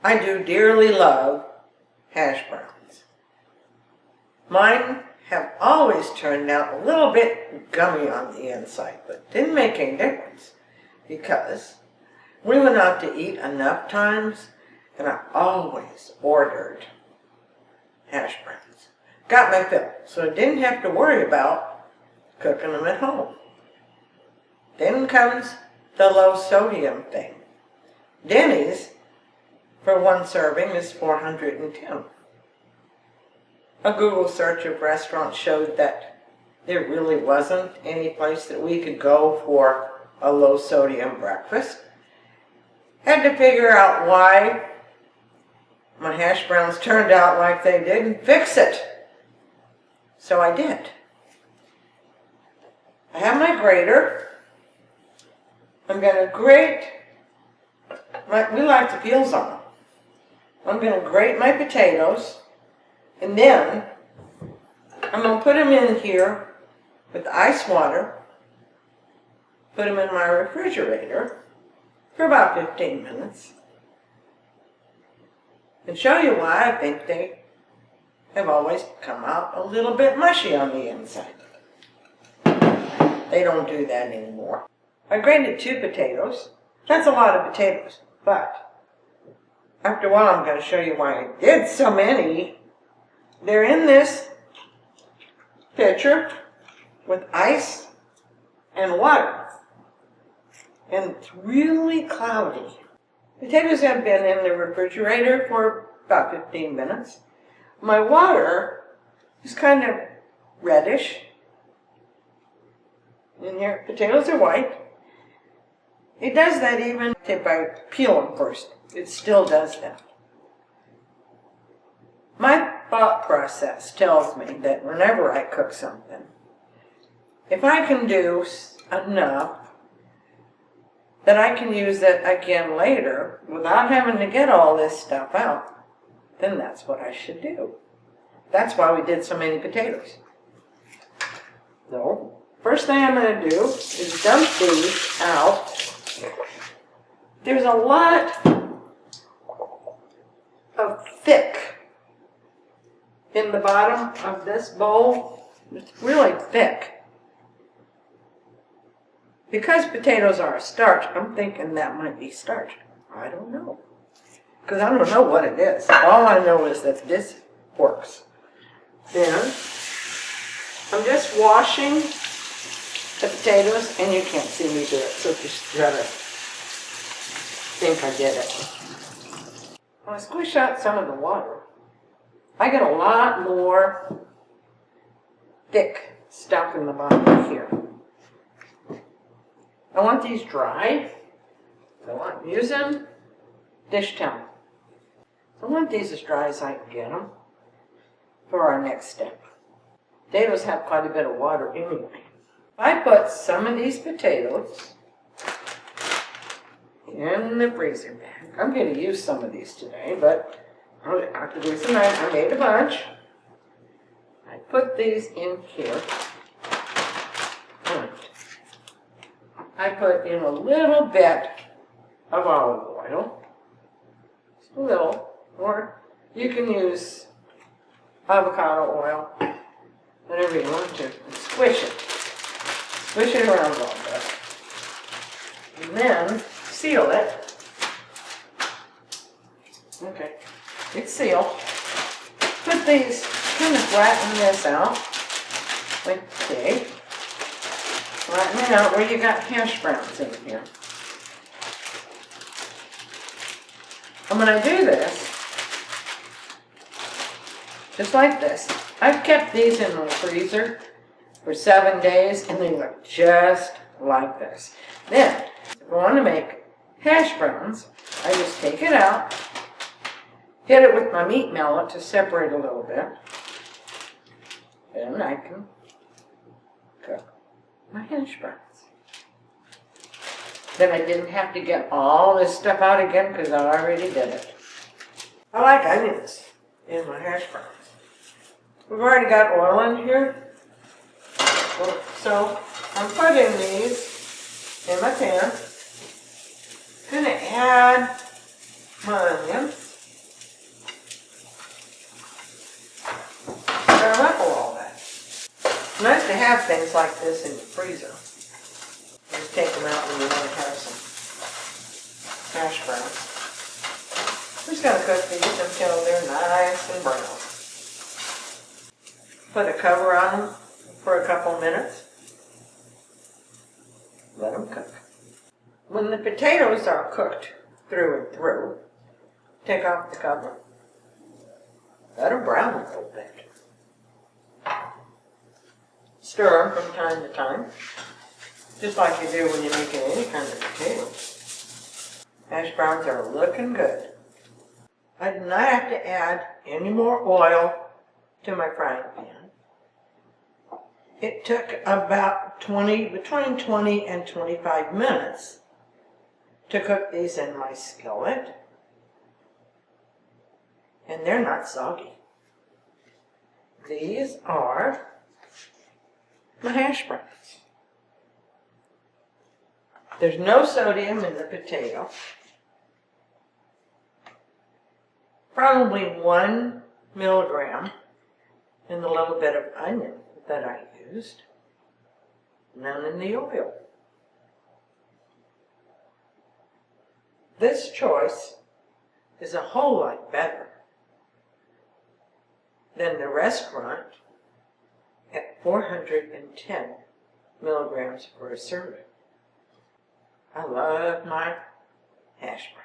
I do dearly love hash browns. Mine have always turned out a little bit gummy on the inside, but didn't make any difference because we went out to eat enough times and I always ordered hash browns. Got my fill, so I didn't have to worry about cooking them at home. Then comes the low sodium thing. Denny's, for one serving, is 410. A Google search of restaurants showed that there really wasn't any place that we could go for a low sodium breakfast. Had to figure out why my hash browns turned out like they did and fix it. So I did. I have my grater. I'm going to grate, we like the peels on them. I'm going to grate my potatoes, and then I'm going to put them in here with ice water, put them in my refrigerator for about 15 minutes, and show you why I think they have always come out a little bit mushy on the inside. They don't do that anymore. I grated 2 potatoes. That's a lot of potatoes, but after a while I'm going to show you why I did so many. They're in this pitcher with ice and water, and it's really cloudy. Potatoes have been in the refrigerator for about 15 minutes. My water is kind of reddish. In here, potatoes are white. It does that even if I peel them first. It still does that. My thought process tells me that whenever I cook something, if I can do enough that I can use it again later without having to get all this stuff out, then that's what I should do. That's why we did so many potatoes. So, first thing I'm going to do is dump these out. There's a lot of thick in the bottom of this bowl. It's really thick. Because potatoes are a starch, I'm thinking that might be starch. I don't know. Because I don't know what it is. All I know is that this works. Then, I'm just washing the potatoes, and you can't see me do it, so just try to think I did it. When I squish out some of the water, I get a lot more thick stuff in the bottom here. I want these dry, so I'm using dish towel. I want these as dry as I can get them for our next step. Potatoes have quite a bit of water anyway. I put some of these potatoes in the freezer bag. I'm going to use some of these today, but after this tonight, I made a bunch. I put these in here. I put in a little bit of olive oil. Just a little. Or you can use avocado oil, whatever you want to. And squish it. Squish it around a little bit. And then seal it. Okay, it's sealed. Put these, kind of flatten this out. Okay. Flatten it out where you got hash browns in here. And when I do this, just like this, I've kept these in the freezer for 7 days, and they look just like this. Then, if I want to make hash browns, I just take it out, hit it with my meat mallet to separate a little bit, and I can cook my hash browns. Then I didn't have to get all this stuff out again because I already did it. I like onions in my hash browns. We've already got oil in here, so I'm putting these in my pan. Gonna add my onions. nice to have things like this in the freezer. Just take them out when you want to have some hash browns. I'm just going to cook these until they're nice and brown. Put a cover on them for a couple minutes. Let them cook. When the potatoes are cooked through and through, take off the cover. Let them brown a little bit. Stir them from time to time, just like you do when you're making any kind of potatoes. Hash browns are looking good. I did not have to add any more oil to my frying pan. It took about between 20 and 25 minutes to cook these in my skillet. And they're not soggy. These are my hash browns. There's no sodium in the potato. Probably 1 milligram in the little bit of onion that I used. None in the oil. This choice is a whole lot better than the restaurant at 410 milligrams for a serving. I love my hash browns.